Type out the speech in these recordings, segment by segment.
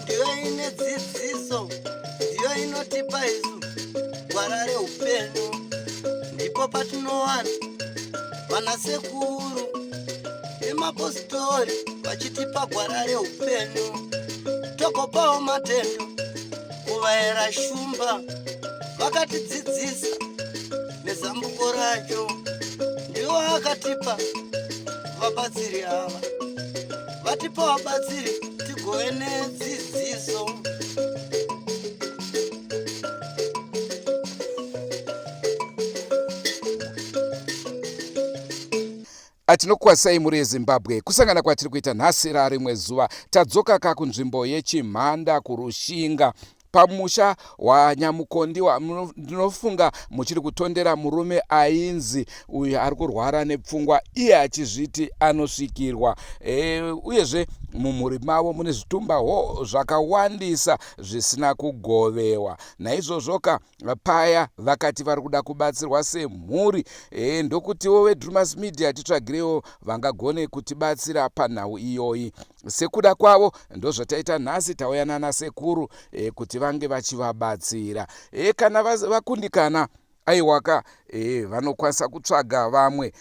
Ndiyo ine dzidziso, ndiyo inotipa isu gwara reupenyu. Ndipo patinowana vanasekuru nemapositori vachitipa gwara reupenyu. Tokopawo matendo kuvaera shumba, vakatidzidzisa nezambuko racho. Ndiwo akatipa vabatsiri ava, vatipa vabatsiri tigove nedzidziso. Atinokuwasai muri yeZimbabwe. Kusangana kwatiri kuita nhasi rarimwe zuva tadzoka kunzvimbo yeChimhanda kuRushinga pamusha waNyamukondi ndinofunga muchiri kutondera murume ainzi uyu ari kurwara nepfungwa iye achizviti anosvikirwa. Uyezve mumhuri mavo mune zvitumba zvakawandisa zvisina kugovewa. Naizvozvoka paya vakati vari kuda kubatsirwa semhuri, ndokutiwo veDrumas Media titsvagirewo vangagone kutibatsira panhau iyoyi. Sekuda kwavo ndozvataita nhasi tauya nanasekuru kuti vange vachivabatsira. Kana vakundikana aiwaka vanokwanisa kutsvaga vamwe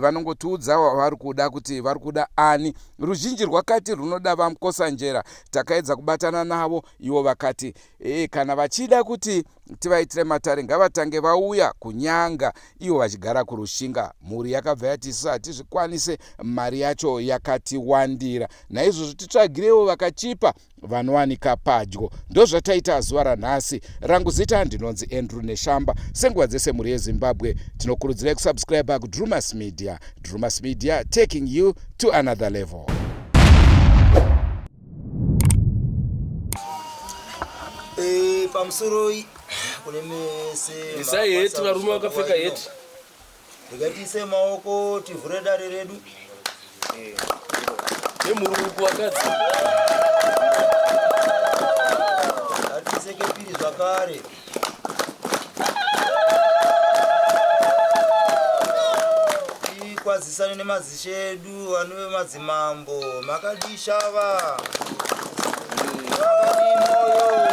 vanongotiudza vari kuda kuti vari kuda ani. Ruzhinji rwakati runoda vaMkosanjera, takaedza kubatana navo, ivo vakati kana vachida kuti tivaitire matare ngavatange vauya kunyanga, ivo vachigara kuRushinga. Mhuri yakabva yati isu hatizvikwanise, mari yacho yakatiwandira. Naizvozvo titsvagirewo vakachipa vanowanika padyo. Ndozvataita zuva ranhasi. Rangu zita ndinonzi Andrew Neshamba. Senguva dzese muri yeZimbabwe tinokurudzirai kusubscribe kuDrumas Media. Drumas Media, taking you to another level. Pamusoro kune mese Isa yeti varume vakapfeka yeti. Ndikatise maoko tivhure dare redu. Nemuruku wakadzi. Atiseke piri zvakare. Kwazisane nemazishe edu anove madzimambo, makadishava makadimoyo.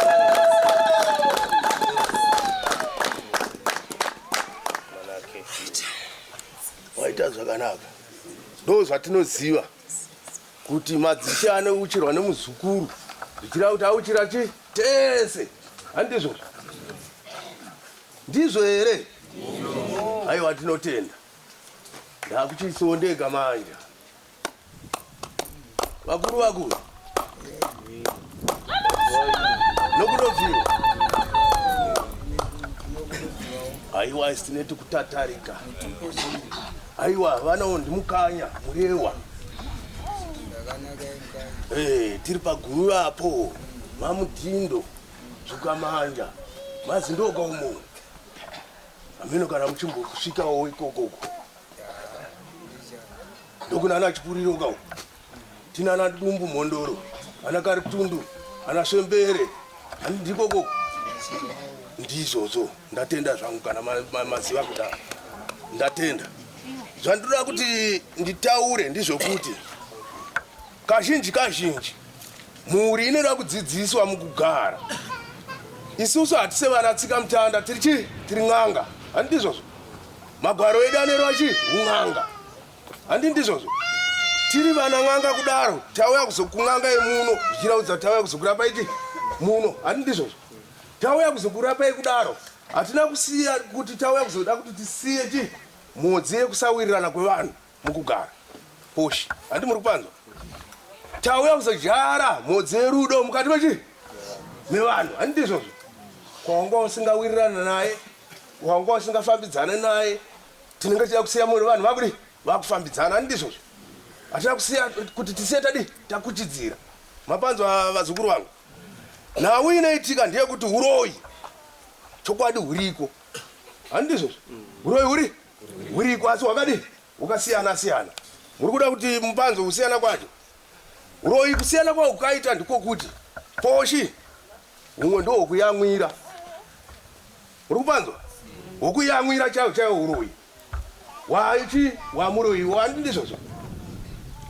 Waita zvakanaka. Ndo zvatinoziva kuti madzishe anouchirwa nemuzukuru zvichira kuti auchira chi tese. Handizvo? Ndizvo here? Aiwa, tinotenda. Ndakuchisondeka manja. Vakuru nokunoziva. Aiwa, isinetu kutatarika. Aiwa, vana ndimukanya murewa. Tiri paguru apo mamudhindo zvukamanja mazindoka umo. Ameno kana muchimbokusvikawo ikokoko. Ndokuna ana Chipuriro ngao. Tina ana Dumbu Mondoro, ana Karitundu, ana Shembere. Ndikoko. Ndizvozo ndatenda zvangu kana maziva kudaro. Ndatenda. Zvandoda kuti nditaure ndizvokuti kazhinji mhuri inoda kudzidziswa mukugara. Isusu hatise vana tsika mutanda tiri n'anga. Handizvozvo. Magwaro edu anerwa chi un'anga. Handizvozvo. Tiri vana n'anga kudaro, tauya kuzokun'anga yemuno, zvichiraudza tauya kuzokurapa ichi muno. Handizvozvo. Tauya kuzokurapa kudaro. Hatina kusiya kuti tauya kuzoda kuti tisiye chi modzi yekusawirirana kwevanhu mukugara. Poshi. Handi muri kupanzwa. Tauya kuzojara modzi yerudo mukati mechi mevanhu. Handizvozvo. Kwanga usingawirirana naye, wanga usingafambidzana naye, tinenge tichida kusiya munhu vanhu vakuri vakufambidzana. Handizvozvo. Hatina kusiya kuti tisiye takuchidzira. Mapanzwa vazukuru vangu. Nhau inoitika ndeyekuti uroyi chokwadi huriko. Handizvozvo. Uroyi huriko asi hwakadi hukasiyana. Muri kuda kuti mupanzwa kusiyana kwacho. Uroyi kusiyana kwawo kukaita ndiko kuti poshi umwe ndo wokuyamwira. Muri kupanzwa? Wokuyamwira chaiwo uroyi. Waichi wamuroyi. Handizvozvo.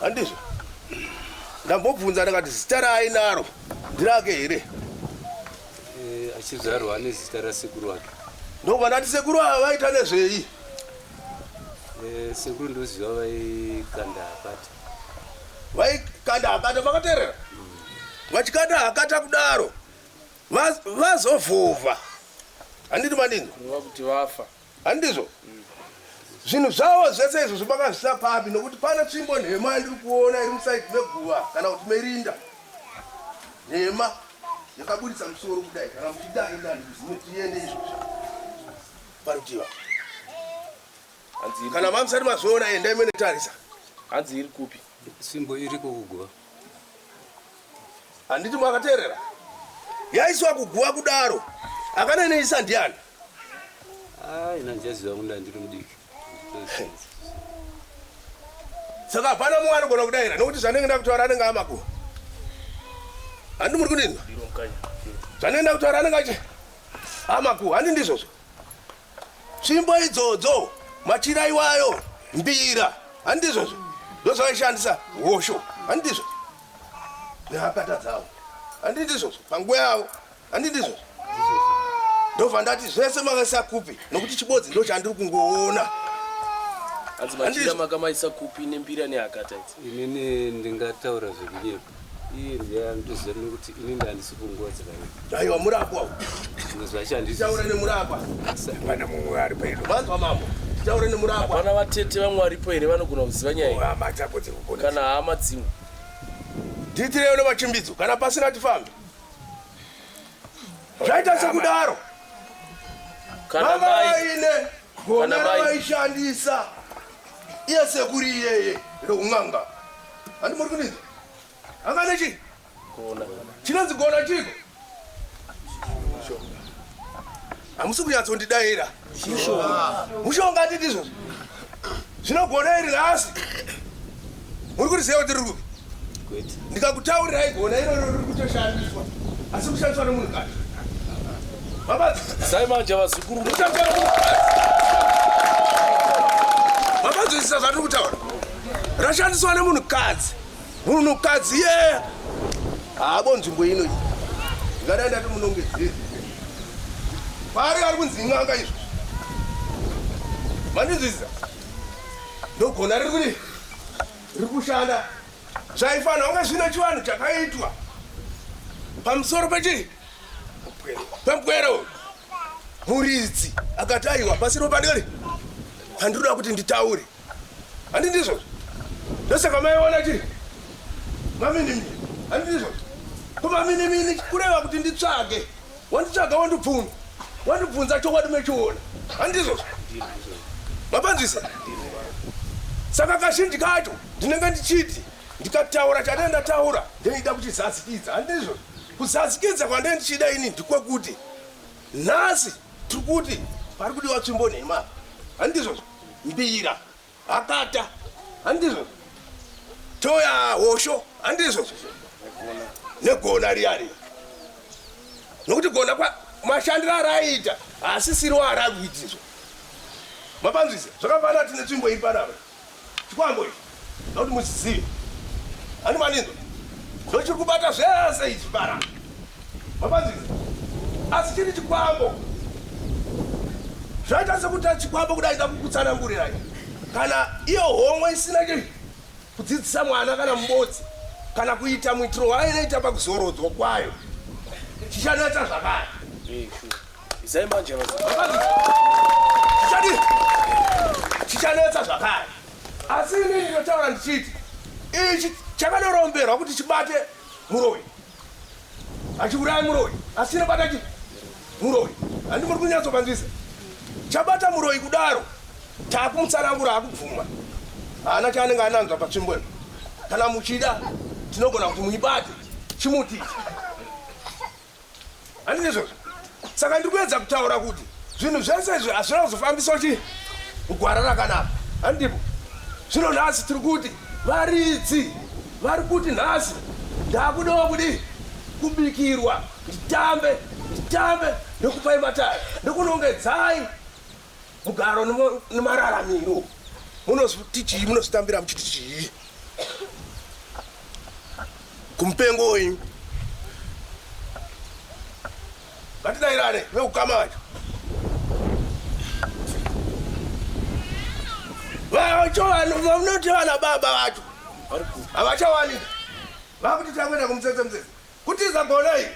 handizvo ndambobvunza ndakati zita raainaro ndirake here achizvarwa nezita rasekuru wake ndobva ndati sekuru ava vaita nezvei sekuru ndoziva vaikanda hakata vakateerera vachikanda hakata kudaro vazovhovha handiti manini kuti vafa handizvo zvinhu zvavo zvese izvo zvivakazvisa papi nokuti pane tsvimbo nhema ndiri kuona iri musaidi meguva kana kuti merinda nhema yakabudisa musoro kudai kana muchidainatiende izvozvo parutiva kana mamusati mazviona endai menotarisa hanzi iri kupi tsvimbo iriko kuguva handiti mwakateerera yaiswa kuguva kudaro akaneneyisa ndiani ina ndichaziva kunda ndiri mudiki saka hapana mumwe anogona kudayira nokuti zvanenge ndakutaura anenge amaguva handi muri kudinzwa zvanenge ndakutaura anenge achi amaguva handi ndizvozvo tsvimbo idzodzo machiraiwayo mbira handi ndizvozvo ndozvaishandisa hosho handi ndizvozvo nehakata dzavo handi ndizvozvo panguva yavo handi ndizvozvo ndobva ndati zvese makaisa kupi nokuti chibodzi ndo chandiri kungoona hanzi machira makamaisa kupi nembira nehakata idzi inini ndingataura zvekunyepa iye ndiyandoziva nekuti ini ndandisi kunguva dzakaita aiwa murapwa ndozvashanditaura nemurapwa pana mumwe ari pedo vanzwa mambo titaure nemurapwa hapana vatete vamwe varipo here vanogona kuziva nyaya kana hama dzimwe ndiitirewo nemachimbidzo kana pasina tifambe zvaita sekudaro kana vaine gona ravaishandisa iye sekuri iyeye reung'anga handi muri kunidza angane chii chinonzi gona chiko hamusi kunyatsondidayira mushonga atiti izvozvo zvinogona iri nhasi muri kuti ziva kuti riri kupi ndikakutaurirai gona iroro riri kutoshandiswa asi kushandiswa nemunhukadzi sai manja vazukuru mabadzisisa zvatiri kutaura rashandiswa nemunhukadzi munhukadzi ye haabo nzvimbo ino iyi ndingadai ndati munongedzeri pari ari kunzing'anga izvo mandinzwisisa ndogona riri kuti riri kushanda zvaifanira kunge zvine chivanhu chakaitwa pamusoro pechii pempwero muridzi akati aiwa pasiro padiri handiroda kuti nditaure handi ndizvozvo ndosaka maiona chii maminimini handi ndizvozvo kumaminimini kureva kuti nditsvage wanditsvaga wandibvunza chokwadi mechiona handi ndizvozvo mapanzwisa saka kazhinji kacho ndinenge ndichiti ndikataura chandee ndataura ndeida kuchizazikidza handi ndizvozvo kuzazikidza kwandee ndichida ini ndikwekuti nhasi tiri kuti pari kudiwa tsvimbo nhema handi ndizvozvo mbira hakata handi ndizvozvo toya hosho handi ndizvozvo negona riyari nokuti gona mashandiro araiita asisiriwo ari kuitizwa mapanzwisa zvakafanira tine tsvimbo iri panapa chikwambo ichi nokuti muzizive handi maninzwa ndochiri kubata zvese izvi panapa mapanzwisa asi chiri chikwambo zvaita sekuti chikwambo kudai ndakukutsanangurirai kana iyo homwe isina chii kudzidzisa mwana kana mubodzi kana kuita muitiro wainoita pakuzorodzwa kwayo chichanetsa zvakare isai manja chichanetsa zvakare asi inini ndinotaura ndichiti ichi chakadoromberwa kuti chibate muroi achiurayi muroi asi chinobata chi muroi handi muri kunyatsopanzwisa chabata muroi kudaro takumutsanangura akubvuma haana chaanenge ananzwa patsvimbo ino kana muchida tinogona kuti muibate chimutiti handi ndizvozvo saka ndiri kuedza kutaura kuti zvinhu zvese izvi hazvina kuzofambiswa chi mugwara rakanaka handipo zvino nhasi tiri kuti varidzi vari kuti nhasi ndakudawo kudi kubikirwa nditambe nekupai mataya nekunongedzai mugaro nemararamiro munozoti chii munozotambira muchiti chii kumpengo wenyu ngatidairane veukamacho vanoti vana baba vacho havachawani vakuti takwenda kumtsetse kutiza gona iyi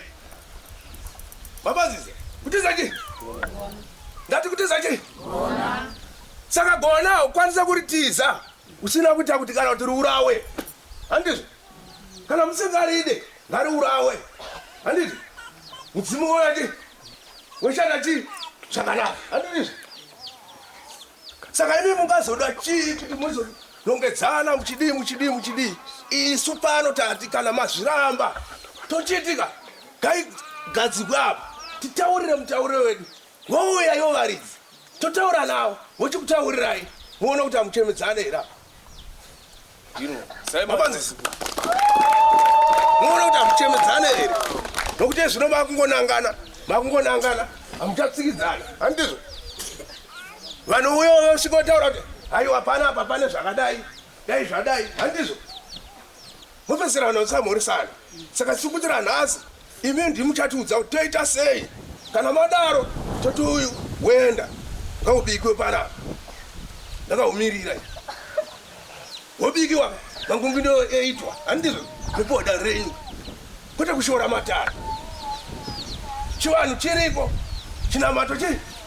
mabazise kutiza chi ndati kutiza chi saka gona ukwanisa kuritiza usina kuita kuti kana kuti riurawe handizvo kana musingaride ngariurawe handizvo mudzimu wachi weshana chi zvakanaka handizvo saka imi mungazoda chii kuti muzorongedzana muchidii isu pano tati kana mazviramba tochiitika gaigadzikwe apa titaurire mutaurire wedu wouya ivo varidzi totaura navo vochikutaurirai muone kuti hamuchemedzane here mabanzisi muone kuti hamuchemedzane here nokuti zvino makungonangana hamuchatsikidzana handizvo vanhu uyo sikotaura kuti aiwa panapa pane zvakadai dai zvadai handizvo mupesera vanhu vasamhorisana saka tikutira nhasi imi ndimuchatiudza kuti toita sei kana madaro toti uyu wenda ngaubikwe panapa ndakaumirira wobikiwa mangunguno eitwa handizvo muboda renyu kwete kushora matara chivanhu chiripo chinamato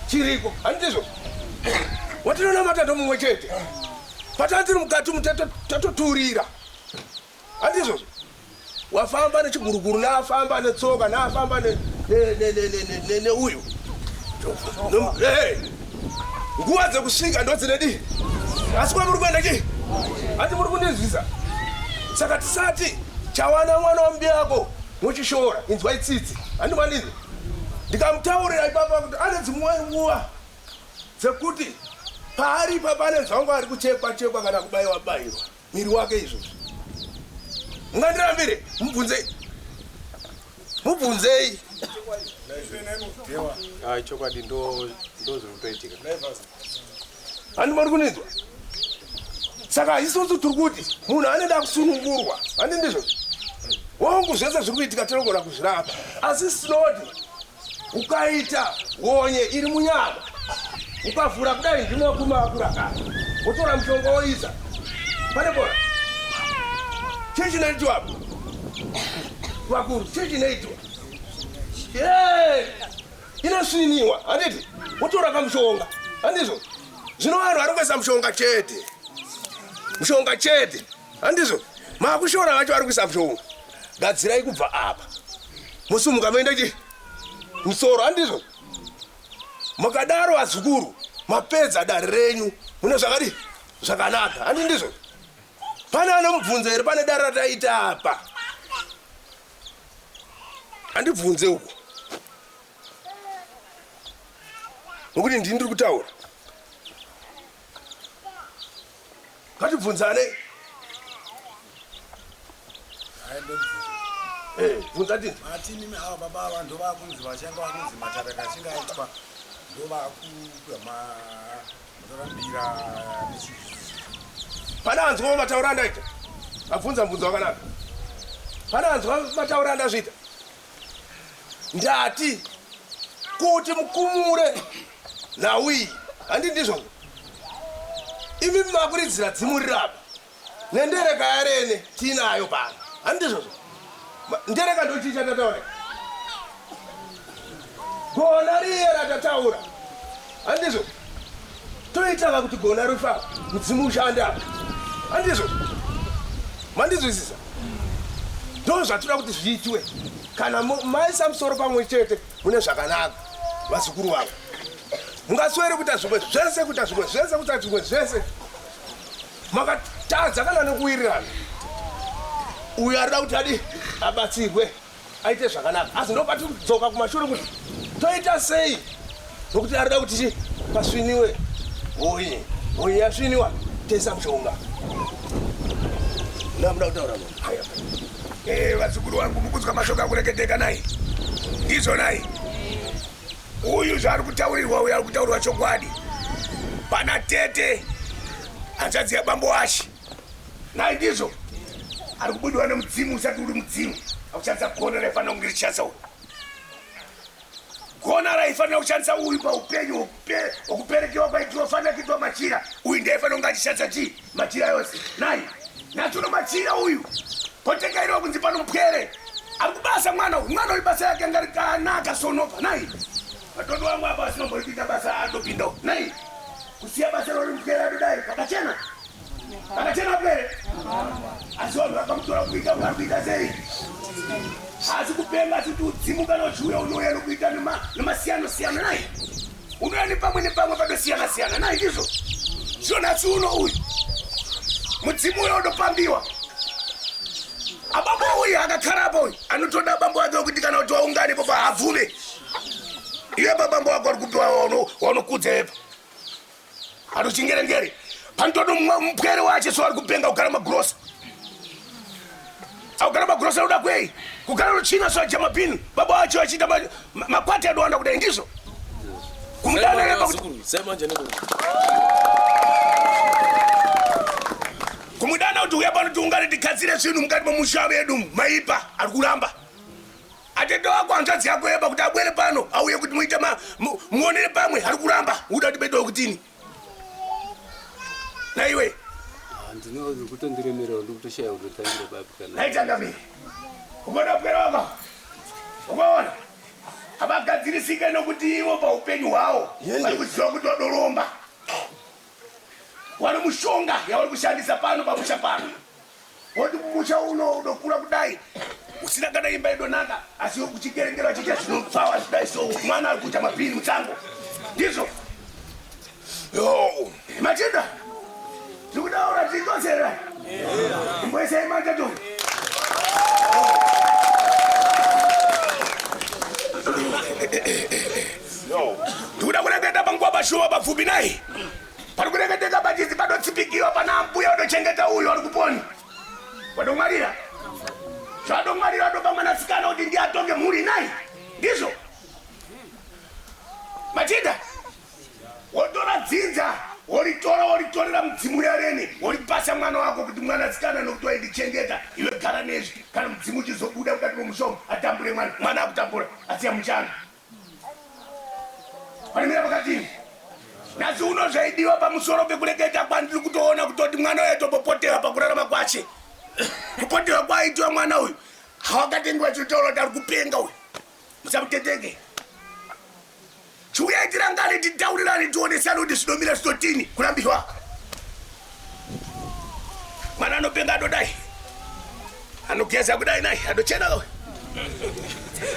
chiripo handizvo watinonamata ndomumwe chete patatiri mukati tatoturira handizvo wafamba nechiguruguru naafamba netsoka naafamba neuyu nguva dzekusvika ndodzinedi asi kwa muri kuenda chi hati muri kundinzwisa saka tisati chawana mwana wambi yako muchishora inzwai tsitsi handimanizi ndikamutaurira ipapa kuti ane dzimwe nguva dzekuti paaripa pane zvangu ari kuchekwa kana kubayiwa miri wake izvozvo mungandirambire mubvunzei chokwadi ndozvinotoitika handimari kuninzwa saka isusu tiri kuti munhu anoda kusunungurwa handi ndizvo wangu zvese zviri kuitika tinogona kuzvirapa asi sinoti ukaita honye iri munyama ukavhura kudai ndinokumakurakana wotora mushonga woisa pane bora chii chinoitwa vakuru chii chinoitwa inosviniwa handiti wotora kamushonga handizvo zvino vanhu vari kuisa mushonga chete handizvo makushora vacho vari kuisa mushonga gadzirai kubva apa musumuka maenda chi musoro handizvo mukadaro vazukuru mapedza dari renyu mune zvakadi zvakanaka handi ndizvo pane anomubvunza here pane dare rataita apa handibvunze uko nokuti ndini ndiri kutaura ngatibvunzane bvunza tini matinimi ava baba ava ndo vakunzi vachanga vakunzi mataraka achinge aitwa ndo vakurambiira pane anzwa mataura andaita abvunza mbunzo wakanaka pane anzwa mataura andazvita ndati kuti mukumure nhau iyi handi ndizvo imi makuridzira dzimurirapa nendereka yarene tiinayo pano handi ndizvozvo ndereka ndochicha tataura gona riye ratataura handizvo toitava kuti gona rifa mudzimu ushanda handizvo mandizwisisa ndo zvatoda kuti zviitwe kana maisa musoro pamwe chete mune zvakanaka vazukuru vavo mungaswere kuita zvimwe zvese kuita zvimwe zvese kuita zvimwe zvese makatadza kana nekuwirirana uyu arida kuti adi abatsirwe aite zvakanaka asi ndopatidzoka kumashure kuti toita sei nokuti arida kuti chi pasviniwe hoyi yasviniwa toisa mushonga namuda kutaura vazukuru vangu mukunzwa mashoko akureketeka nai ndizvo nai uyu zvaari kutaurirwa uyu ari kutaurirwa chokwadi pana tete hanzvadzi yabambo ashi nai ndizvo ari kubudiwa nemudzimu usati uri mudzimu akushandisa gona raifanira kunge richishandisa uyu gona raifanira kushandisa uyu paupenyu hwekuperekewa kwaitiwa fanira kuitwa machira uyu ndaifanira kunge achishandisa chii machira yose nai natuno machira uyu potengairiwa kunzi pano mupwere ari kubasa mwana uyu basa yake ngari kanaka sonopa nai matondo wangu apa asinombori kuita basa atopinda nai kusiya basa rori mupwere adodai kakachena pwere asi vanhu vakamutora kuita vari kuita sei asi kupenga asiti udzimu kana uchiuya unouya nokuita nemasiyano-siyano nai unouya nepamwe padosiyana-siyana nai ndizvo zvona asi uno uyu mudzimu uyo unopambiwa abambo uyu akakharapo uyu anotoda bambo wake wekuti kana kuti waunganepo pahabvume iwe babambo wako ari kupiwa waunokudza epa anochingere panotoda mupwere wache so ari kupenga kugara magrosa akugara magrosa anoda kwei kugara ruchina so acha mapini baba wacho achiita makwati adowanda kudai ndizvo kumudana nepa kumudana kuti uya pano tiungane tikadzire zvinhu mukati memusha vedu maipa ari kuramba atete wako hanzvadzi yako yepa kuti abwere pano auye kuti muite muonere pamwe ari kuramba uda kuti bedo kutini naiwe ndinozi kutondiremera ndikutoshaya kutotangira papi kana naitangami ukoda pwera wako ukaona abagadzirisika nokuti ivo paupenyu hwavo vari kuziva kuti vadoromba wari mushonga yavari kushandisa pano pamusha pano woti musha uno unokura kudai usina kana imba idonaka asi kuchigerengera chicha zvinopfawa zvidai so mwana ari kuita mapini mutsango ndizvo machinda tikudaura tikosera imboisai matato tikuda kureketa panguva pashuva papfupi nai pari kureketeka pachizi panotsipikiwa pana mbuya watochengeta uyu ari kuponi wadomwarira zvadomwarira dopa mwanasikana kuti ndiatonge mhuri nai ndizvo machinda wotora dzinza woritorera mudzimu yareni woripasa mwana wako kuti mwanasikana nokuti waindichengeta iwe gara nezvi kana mudzimu uchizobuda mukati momushonga atambure mwana akutambura asiya muchanga panemira pakatini nasi uno zvaidiwa pamusoro pekureketa kwandiri kutoona kutoti mwana uyo topopotewa pakurarama kwache kupotewa kwaitiwa mwana uyu hawakatengiwa chitauro kuti ari kupenga uyu musamuteteke chiuyaitira ngani titaurirani tionesani kuti zvinomira zvitotini kurambirwa mwana anopenga adodai anogeza kudai nai adochena uyu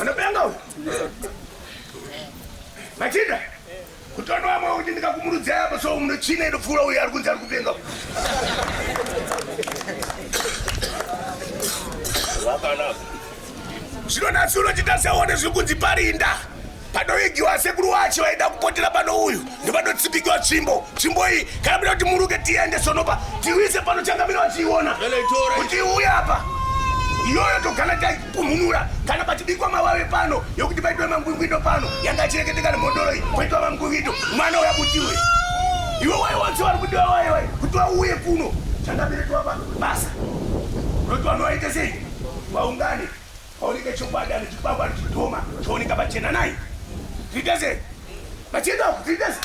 anopenga uyu machinda kutono wamwe kuti ndikakumurudza apo so munochina inopfuura uyu ari kunzi ari kupenga zvino nasi unochita seone zviri kunzi parinda panoigiwa sekuru wacho vaida kupotera pano uyu ndopanotsipikiwa tsvimbo iyi kana muda kuti muruke tiende sonopa tiwise pano changamira vachiiona kuti uye apa iyoyo togana taipumhunura kana pachibikwa mavave pano yokuti paitwe mangwingwindo pano yanga achireketeka nemhodoro iyi paitwa mangwingwindo mwana uyabutiwe iwe waiwanzi vari kuti waiwai kuti wauye kuno changamire twapa basa unoti vanhu vaite sei vaungane vaoneke chokwadi ane chikwangwari chidhoma chooneka pachena nai titese machienda titese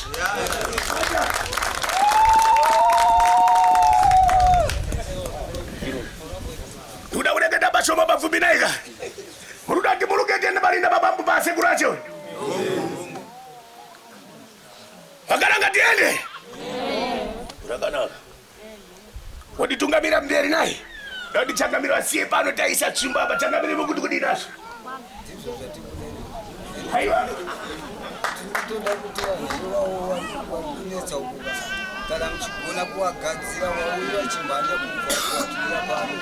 tuda kureketa pashoma papfupi naika muruda kuti murukete nevarinda pabambu pasekuru acho vakaranga tiende rakanaka woditungamira mberi nai dati changamiro asiye pano taisa tsvimbo apa changamiro vokuti kudinazvo aiwa toda kuti vazovawo vakunetsa ukuba kana muchigona kuwagadzira wauyi vachimhanya kubva pano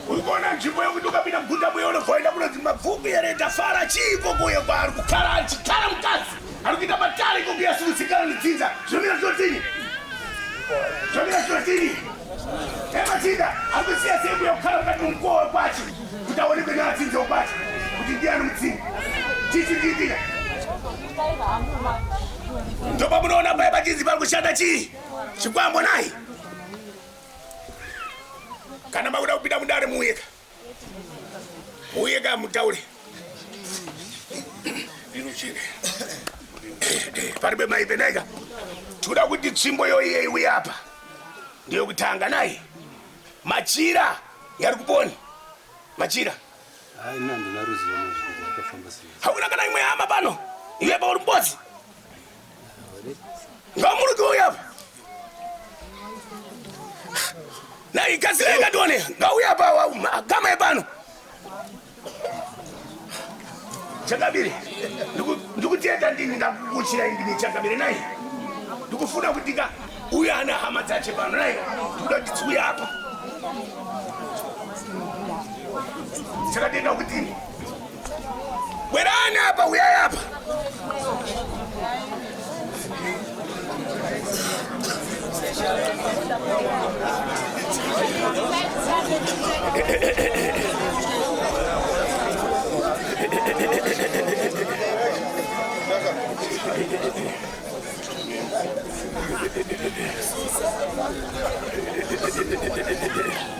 uri kuona nzvimbo yokuti ukapinda mugunda muyo unovhoenda kunonzi mabvuku here tafara chiiko kuye kwaari kukara achikara mukadzi ari kuita matare kokuyasurusikana nedzinza zvomira zvotini emachinda ari kusiya sekuya kukara mukati momukowa wekwachi kuti aonekwe neatsinza wekwachi kuti ndiani mutsini chichikiitika ndopa munoona baya bachinzi pari kushanda chii chikwambo nai kana makuda kupinda mudare muuyeka mutaure iruchire paribe maipenaika tikuda kuti tsvimbo yoiye iuya apa ndiyo kutanga naye Machira yari kuponi Machira haina ndina ruzivo akafamba sei hauna kana imwe hama pano iwe pa uri mbodzi ngamuruki uya apa na ikazireka ndone ngauya apa gama epano Chakabiri ndikutenda ndini ndakukuchira ndini Chakabiri naye ndikufuna kutika uya ana hama dzache pano naye ndikuda kuti tsiuya apa chakatenda kuti bwerani apa uyai apa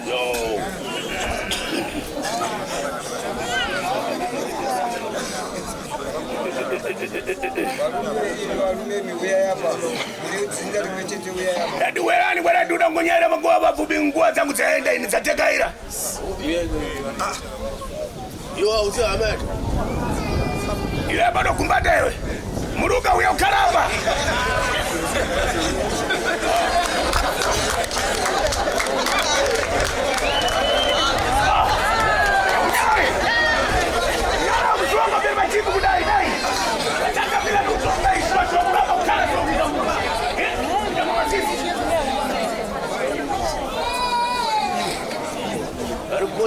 no. Ati werani kwera duda ngonyera magoa bafubi nguwa zangu zaenda ini zatekaira. Yo auzi Ahmed. Ile bado kumbata wewe. Muruka uya ukaramba.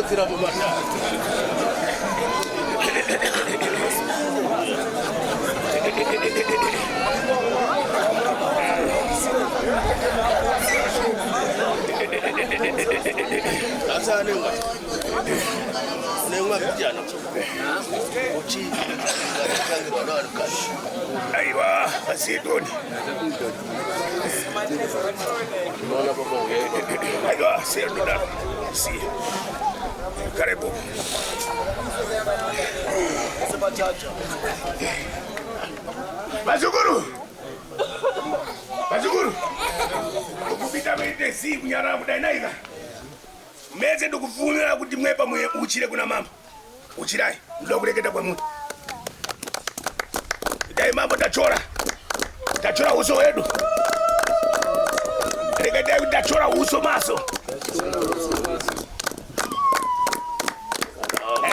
Tira para matar. Asa nenga kijana. Uchi kangi bado kashi. Aiwa, asidoni. Naona baba wewe. Aiwa, sio si. Karibu. Bazuguru. Ukupita mende si kunyara mudainaiga. Meze ndokufuna kuti mwepa mwe uchire kuna mama. Uchirai, ndokureketa kwa muntu. Dai mambo tachora. Tachora uso wedu. Reketa tachora uso maso.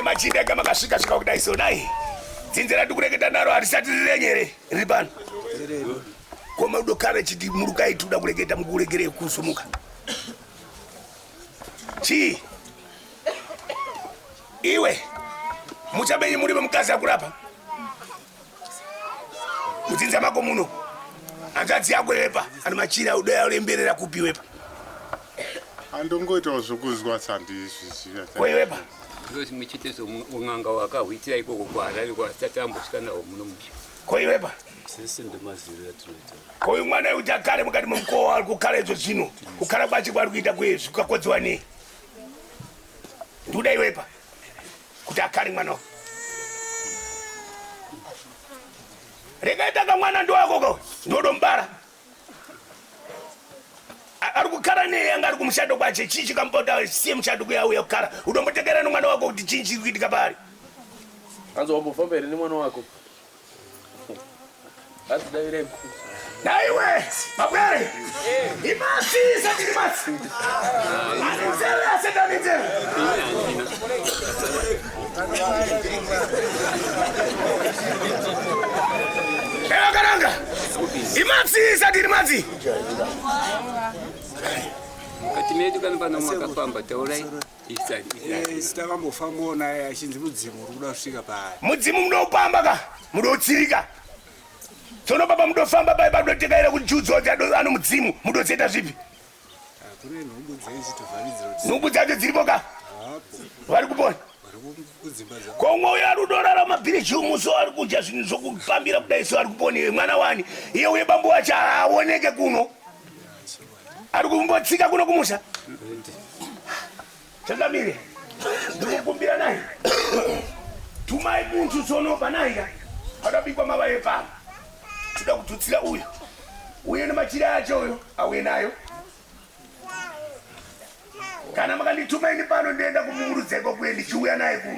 Machinda kama kasika kudai so dai. Tinzera dukureketa naro arisati renyere ribano. Koma udokare chiti muruka ituda kureketa mukurekere kusumuka. Chi. Iwe. Muchabenye muri bamkazi akurapa. Mutinza mako muno. Anzatsi yakwepa ani machira udoya ulemberera kupiwepa. Andongoita zvokuzwa sandizvizira. Kwewepa. Ngozi michitezo unganga wakahwitira ikoko kwarari kwatambusika nawo muno muchi. Kwewepa. Sese ndemaziro yatunoita. Koyu mwana utakale mukati mumkoa ari kukhala izo zvino. Kukhala bachi kwari kuita kwezvi kukakodziwa nei. Nduda iwepa. Kuti akale mwana. Rekaita kamwana ndo wako ndodombara. Ari kukhala nei anga ari kumushado kwache chichi kampota siye mushado kuyauya kukhala. Udombotekera nomwana wako kuti chinchi kuitika pari. Anzo wambofambere ni mwana wako. Ati daire. Naiwe, mabwere. Imasi, sati imasi. Anizele, aseta nizele. Ewa karanga. Imasi, sati imasi. Kati medu kana pano makafamba taurai. Sitakambofamba ona achinzi mudzimu uri kuda kusvika pari. Mudzimu munopamba ka, munotsirika. Tsono baba mudofamba bai badotekaira kuchudzodza ano mudzimu mudotseta zvipi? Kune nhumbu dzechitovarizira kuti nhumbu dzacho dziripo ka? Vari kupona? kudzimba dzawo. Komwe ari kudorara mabhiriji umuso ari kudya zvinhu zvokupambira kudai so ari kupona mwana wani. Iye uye bambo wacho aoneke kuno. Ari kumbotsika kuno kumusha. Changamire. Ndikukumbira naye. Tumai muntu sonopa naye. Akabikwa mabaye pa. Tudakututsira uyo. Uyo ne machira acho uyo awe nayo. Kana makandituma ini pano ndenda kumurudzeko kwendi chiuya naye ku.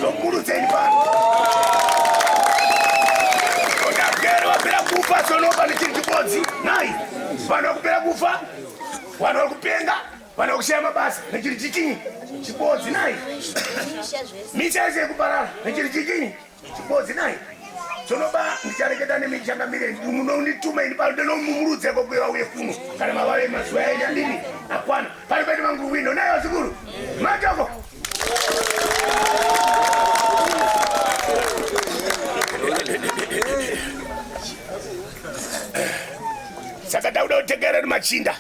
Tomurudze pano. Odagero wapera kufa sonopa ni chibodzi. Nayi. Pano kupera kufa. Wano walikupenga. Wano kushema basi. Nechiri chichini. Chibodzi nayi. Micheze kuparara. Nechiri chichini. Chibodzi nayi. Sonoba ndichareketa nemichangamire munondituma ini pano ndonomumurudzeko kwewa uye kuno. Kana mavave mazuva ya ndini. Akwana. Pali pete mangu wino. Nayo zikuru. Matoko. Saka Dauda utegera ni machinda.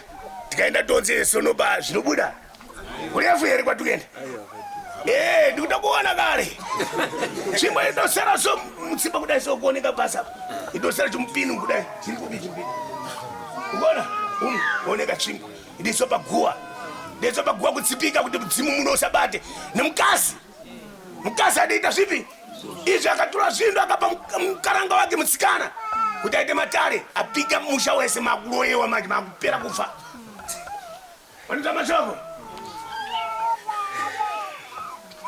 Tikaenda tonze sonoba zvinobuda. Urefu here kwatukenda. Ndikutokuona kare. Chimwe indosara so mutsimba kudai so kuoneka basa. Indosara chimupinu kudai. Chiri kubi. Unaona? Oneka chimwe. Ndiso paguwa. Ndiso paguwa kutsipika kuti mudzimu muno usabate. Nemukasi. Mukasi adiita zvipi? Izvi akatura zvinhu akapa mukaranga wake mutsikana. Kuti aite matare apika musha wese makuroyewa manje makupera kufa. Wanita mashoko.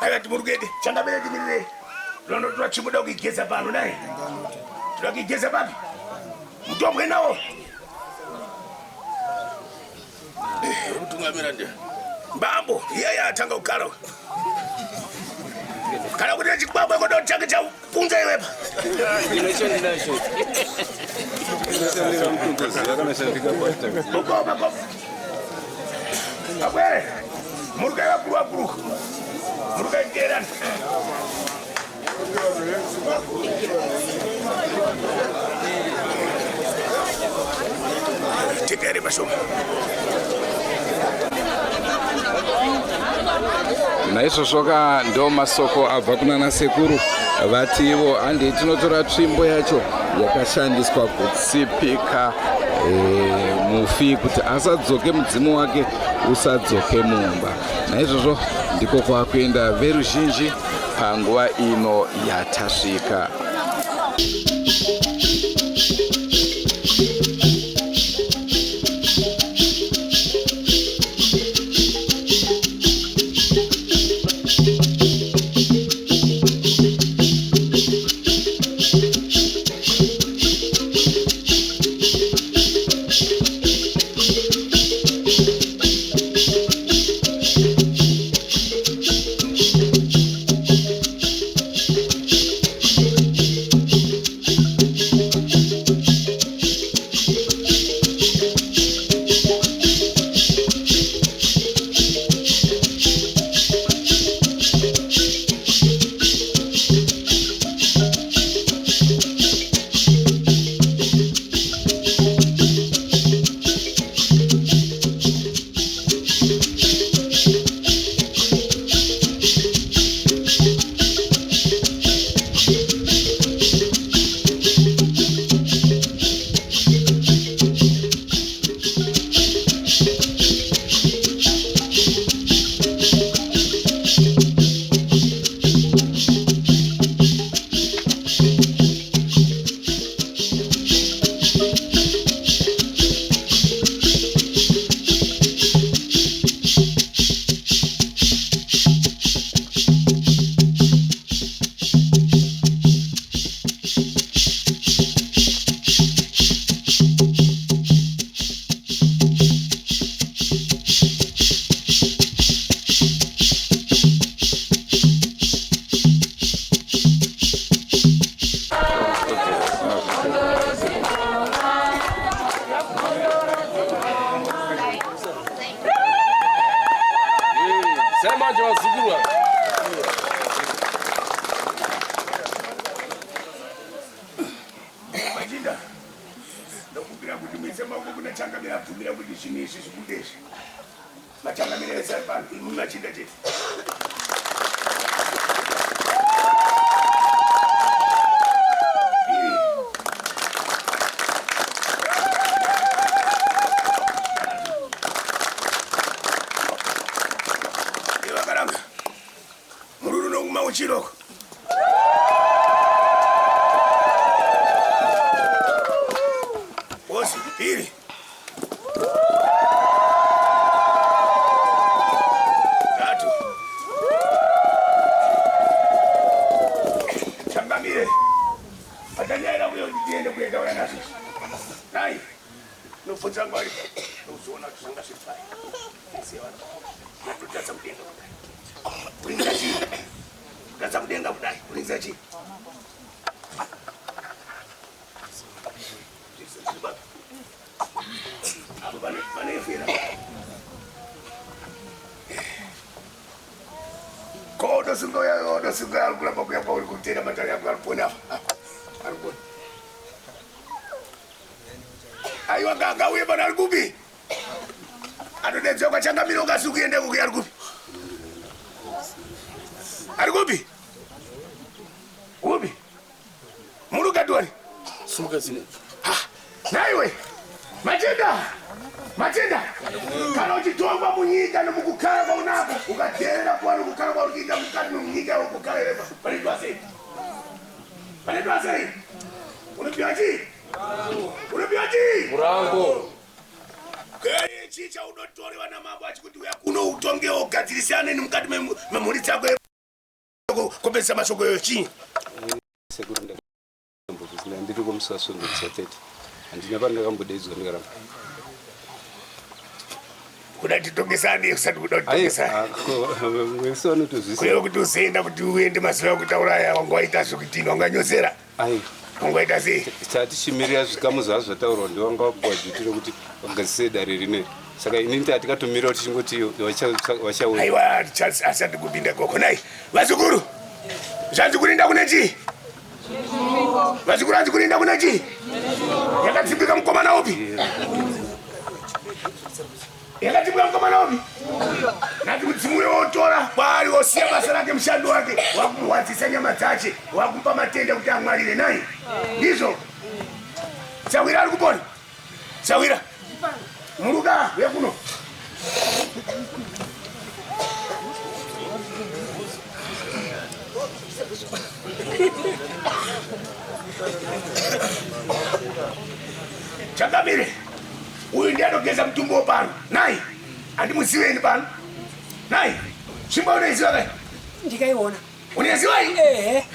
Aya timurugede changamire timirire. Londo turachimuda kugeza pano naye. Turakigeza papi? Mutombo enawo. Utungamira ndia. Mbambo yeye atanga ukalo. Kana kuti chikubaba kodo chake cha punza iwepa. Ndinasho. Ndinashandira mtungozi yakanashandika pasta. Boko. Abwere. Muruka yakuru. Muruka ngera. Tikere basho. Naizvozvoka ndo masoko abva kunana sekuru vativo handi tinotora tsvimbo yacho yakashandiswa kutsipika mufi kuti asadzoke mudzimu wake usadzoke mumba. Naizvozvo ndiko kwakuenda veruzhinji panguva ino yatasvika. uchiroko. Bosi, pili. Tatu. Changamire. Atanyera huyo ndiende kuenda wala nasi. Nai. Nufunza ngwali. Usiona kusanga sifai. Sisi wana. Natutaza mdenga. Uliza chini. Kaza mdenga kudai. Uliza chini. Kodo sungo ya kula babu ya babu kutenda matari ya kalpona. Alpona. Ayo gaga uye bana algubi. Ado denzo ka changa mino ga suku yende ku algubi. Algubi. Ubi. Muruga duani. Sumuka zile. Ha. Naiwe. Matenda. Kana uchitomba munyika nomukukhala kwaunako ukatera kwanu kukhala kwaukita mukati munyika ukukhalelema panedwa sei. Unapiachi? Murango. Kaya chicha unotolewa na mambo achikuti uya kuno utonge ugadzirisane ni mukati memuri tsako kopesa mashoko yochi. Sekunda mbuzina ndiri kumsaso nditsatete. Andina panda kambodedzwa ndikaramba. Kuda titongesane usati kuda titongesa. Mweso anotozvisa. Kuyo kuti usienda kuti uende masira kutauraya wangaita zvokutini wanganyosera. Ai. Wangaita sei? Chati chimirira zvikamu zvazvataurwa ndiwanga wabvadzitira kuti wagadzise dare rine. Saka inini tatikatomira kuti chingoti wachauya. Aiwa asati kupinda koko nai. Vazukuru. Zvanzi kurinda kune chi? Vazukuru anzi kurinda kune chi? Yakatsimbika mukomana upi? Yakatsimbika mukomana upi? Nati kuti muyo otora kwari osiya basa rake mushando wake wakumuwadzisa nyama dzache wakumpa matenda kuti amwarire nai. Ndizvo. Sawira ari kupona. Sawira. Muruka wekuno. Changamire. Uyu ndiye anogeza mutumbo pano. Nai. Andimuziweni pano. Nai. Chimba unoiziwa kai? Ndikaiona. Unoiziwa hii?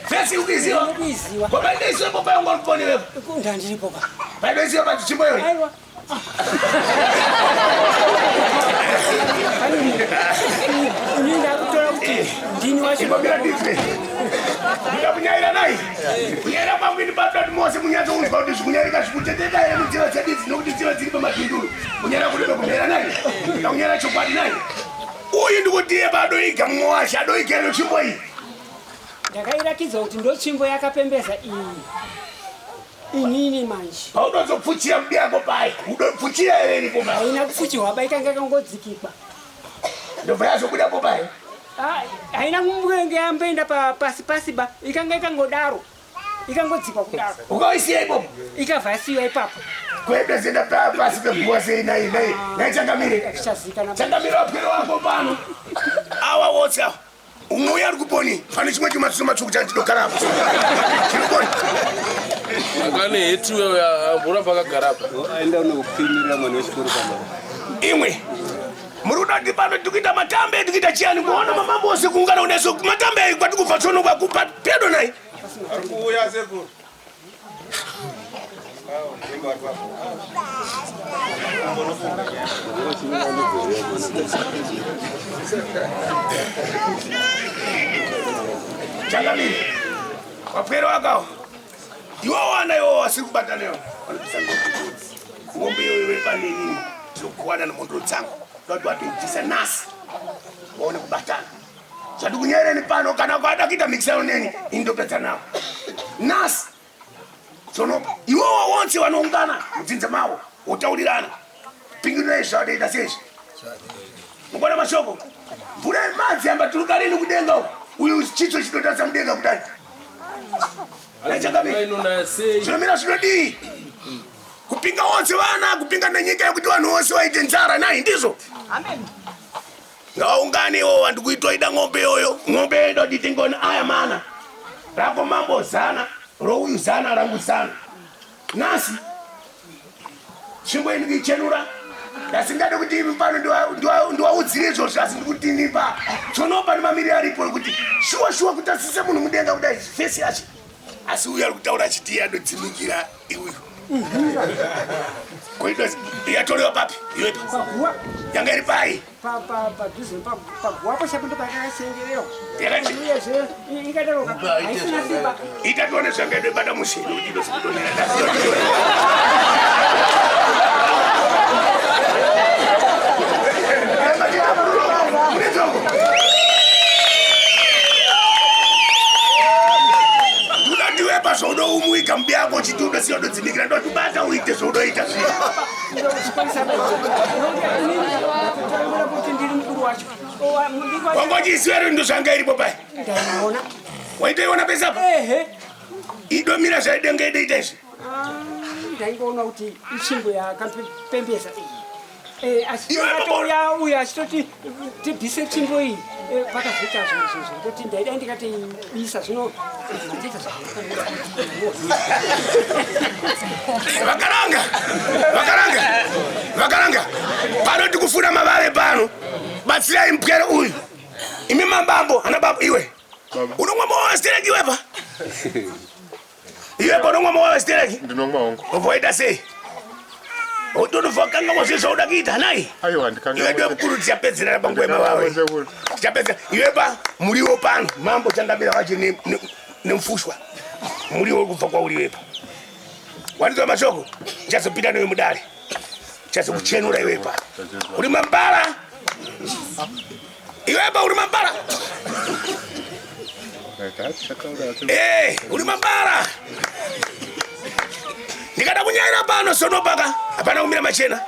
Fesi ukiziwa? Ukiziwa. Kwa baada isiwa popa yangu aliponi wewe? Ndandilipo pa. Baada isiwa pa chimba yoni? Aiwa. Uninda kutola kuti ndini wacho. Ibabira ditre. Ndikapunyaira nai. Kunyera kwangu ni baba mose munyazo unzwa kuti zvikunyairika zvikuteteka ere mudziva chadidzi nokuti dziva dziri pamapinduru. Kunyera kulibe kunyera nai. Kunyera chokwadi nai. Uyu ndikutiye bado iga mwasha adoigero chimbo iyi. Ndakairakidza kuti ndo chimbo yakapembeza iyi. Inini manje. Paunozopfuchira mudi yako pai. Unopfuchira ere iri popai. Haina kufuchirwa bai kanga kangodzikikwa. Ndobva yazobuda popai. Haina mumwenge yamboenda pasi ba. Ikanga ikangodaro. Ikangodzikwa kudaro. Ukaisiya ipopo. Ikavhasiwa ipapo. Kwenda zenda pasi pemvua sei nai. Nai Changamire. Changamire wapwero wako pano. Awa wotsa. Umwe ari kuponi. Pane chimwe chimatsuma matsvuku chandidokarapa. Chiriponi. Akane hetu ya mbura pakagara apa. Aenda unokupimira mwana wechikoro pamba. Imwe. Muruda ndipano tikita matambe tikita chiani kuona mamambo ose kungana uneso matambe kwati kubva tsono kwakupa pedo nai. Kuya sekuru. Changamire. Wapwero wako. Iwo wana iwo wasiri kubata nayo. Ngombe yoyo panini. Tikuwana nomuntu tsango. Ndoto atuitisa nasi. Waone kubatana. Zvati kunyereni pano kana kwada kuita mixero neni indopedza nawo. Nasi. Sono iwo wonse wanoungana mudzinza mawo utaurirana. Pingirira zvadaita sezvi. Ngona mashoko. Mvura yemadzi yamba turukarini kudenga uko. Uyu chitso chinotatsa mudenga kudai. Zvinomira zvinodii? Kupinga wonse vana, kupinga nenyika yekuti vanhu vose vaite nzara nai ndizvo. ngaunganiwo wantu kuitoida ng'ombe yoyo ng'ombe ido ditingona aya mana rako mambo sana rouyu sana rangu sana nasi chimwe ndichenura ndasingade kuti ivi pano ndiwaudzire izvozvo asi ndikuti ndipa chonopa nemamiri aripo kuti shuwa kuti asise munhu mudenga kudai fesi yacho asi uyu ari kutaura achiti yadodzimikira iuyu koito yatorewa papi iwepa yanga iri pai padhuze paguwapo chapundo pakakasengererwa uyezve ikadaroka haisina simba itatione zvangaide bata mushini uchidosikudonera ndatiwepa zvaudoumuika mubi yako chitundo siyododzimikira ndotubata uite zvaudoita wangochisiwero ndo zvanga iripo pai waitoiona pesapo idomira zvaidenga idoita izvi ndaingoona kuti itsvimbo yakapembesa asi uyo achitoti tibvise tsvimbo iyi pakazoita zvinhu kuti ndaida ndikati isa zvino vakaranga pano tikufuna mavave pano batsirai mupwere uyu imi mabambo ana baba iwe unomwa mowa wesitereki iwepa iwepa unomwa mowa wesitereki uvoita sei utodovakanga wazvezvauda kuita nai iwe ndokukurudzira pedzerera panguema wawe iwepa muriwo pano mambo changamira wacho nemufushwa muriwo kubva kwauri iwepa wanizwa mashoko chazopinda newe mudare chazokuchenura iwepa uri mambara iwepa uri mambara uri mambara ndikada kunyaira pano sonopaka hapana kumira machena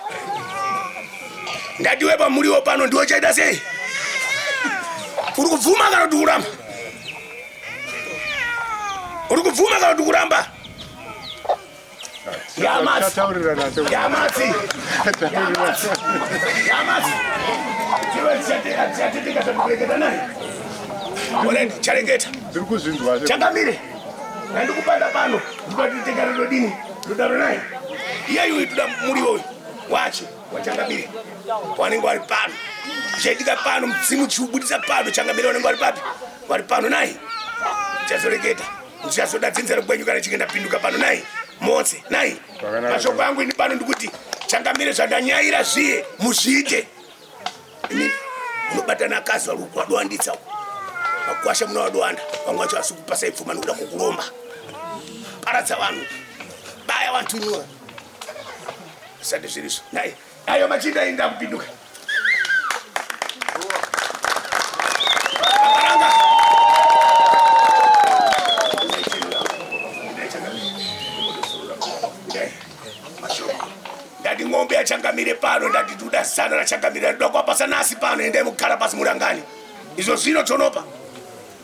ndatiwepa muriwo pano ndiwo chaita sei uri kubvuma kana kuti kuramba uri kubvuma kana kuti kuramba yamatsi chatetika zvandikureketa naye oledi charengeta changamire nandikupanda pano ndikatiteka rododini rudaro naye iyeyu tuda muriwo wacho wachangamire wanenge wari pano chaitika pano mzimu chiubudisa pano changamire wanenge wari papi wari pano naye chazoreketa ndichazoda dzinzero kwenyu kana chikenda pinduka pano naye motse naye mashoko angu ini pano ndikuti changamire zvandanyaira zviye muzviite ini munobatana akazi wadowanditsa makwasha muna wadowanda vamwe vacho asi kupasai pfuma nekuda kukuromba paradza vanhu baya vantunyura zvisati zvirizvo naye ayo machinda inda kupinduka ndati ng'ombe yachangamire pano ndati tuda zana rachangamire ndoda kuwapasa nasi pano endai mukugara pasi murangani izvo zvino tonopa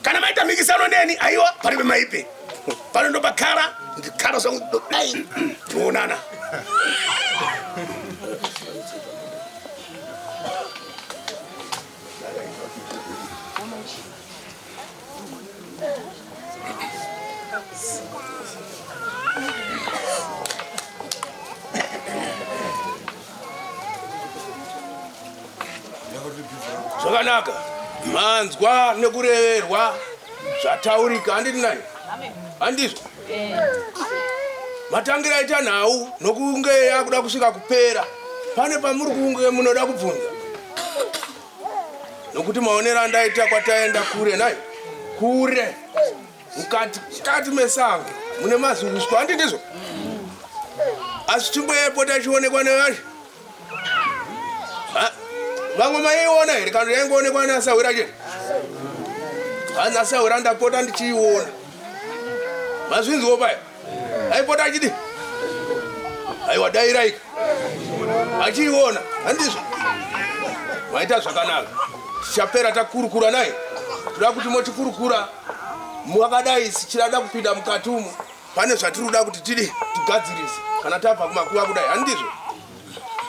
kana maita mikisano neni aiwa paribe maipe pano ndopakara ndikara zvangu dai tinoonana zvakanaka manzwa nekureverwa zvataurika handiti nai handizvo matangira aita nhau nokunge yakuda kusvika kupera pane pamuri kunge munoda kubvunza nokuti maonero andaita kwataenda kure nai kure mukati mesango mune mazuruswa handitizvo asi chimboyepo tachionekwa nevacho vamwe maiona here kana yaingoonekwa neasawira chete hanzi asawira ndapota ndichiiona mazvinzwo paya aipota achidi aiwa dairaika achiiona handizvo maita zvakanaka tichapera takurukura naye toda kuti motikurukura mwakadai sichirada kupinda mukati umo pane zvatiroda kuti tidi tigadzirise kana tabva kumakuva kudai handizvo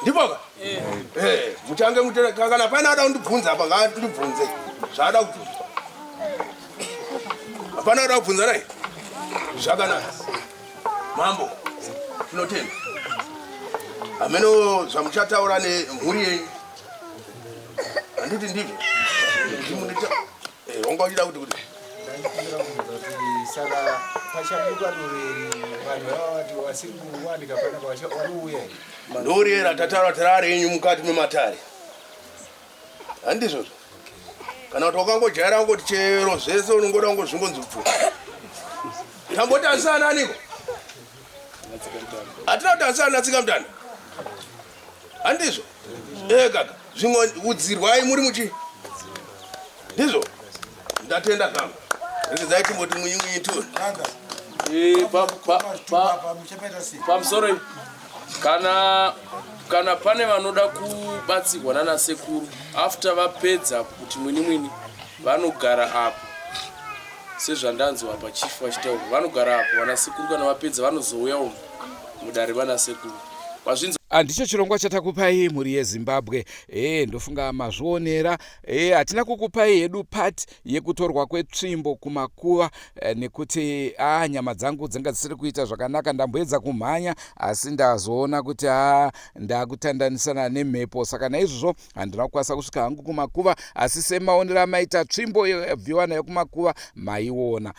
ndipoka muchange kana pane ada kundibvunza apa ngaandibvunze zvaada kubvunza. Hapana ada kubvunza nai zvakanaka. Mambo tinotenda ameno zvamuchataura nemhuri yenyu handiti ndivyo wanga uchida kuti saka pachabikwa doveri vanhu vava vati wasiri kuwanika panapa wariuya ndoriera tataura terare yenyu mukati mematare handizvozvo kana kuti wakangojaira wangoti chero zvese unongoda kungozvingonzipfu tambotansana aniko hatina kutansana natsika mutanda handizvo kaka zvimwe udzirwai muri muchi ndizvo ndatenda kama rekedzai timboti mwinyituni pamusoro kana pane vanoda kubatsirwa nana sekuru after vapedza kuti mwini vanogara apo sezvandanzwa pachifu vachitaura vanogara apo vana sekuru kana vapedza vanozouya umu mudare vana sekuru mazvinzo Ndicho chirongwa chatakupai mhuri yeZimbabwe. Ndofunga mazvionera. Hatina kukupai hedu part yekutorwa kwetsvimbo kumakuva nekuti nyama dzangu dzanga dzisiri kuita zvakanaka, ndamboedza kumhanya asi ndazoona kuti ndakutandanisana nemhepo, saka naizvozvo handina kukwanisa kusvika hangu kumakuva, asi semaonera maita tsvimbo yabviwa nayo kumakuva maiona.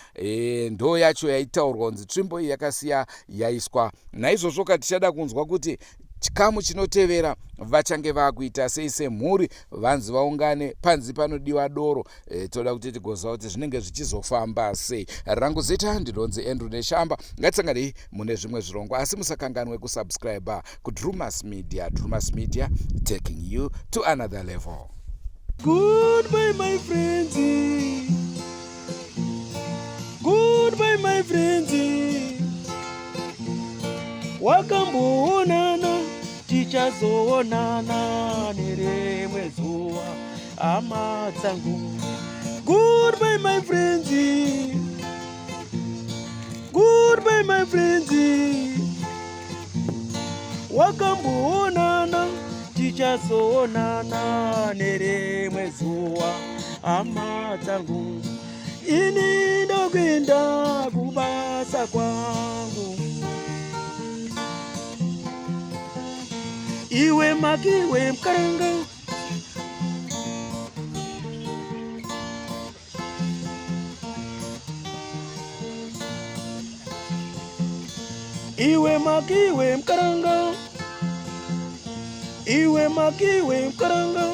Ndo yacho yaitaurwa kunzi tsvimbo iyi yakasiya yaiswa. Naizvozvo katichada kunzwa kuti chikamu chinotevera vachange vakuita sei semhuri, vanzi vaungane panzi panodiwa doro. Toda kuti tigoziva kuti zvinenge zvichizofamba sei. Rangu zita ndinonzi Andrew Neshamba. Ngatisanganei mune zvimwe zvirongwa, asi musakanganwe kusubscribe kuDrumas Media. Drumas Media, taking you to another level. Goodbye my friends. Goodbye my friends. Wakamboonana tichazoonana nerimwe zuva hama dzangu. Goodbye my friends. Goodbye my friends. Wakamboonana tichazoonana nerimwe zuva hama dzangu. Ini ndokwenda kubasa kwangu. Iwe magiwe mkaranga. Iwe magiwe mkaranga. Iwe magiwe mkaranga.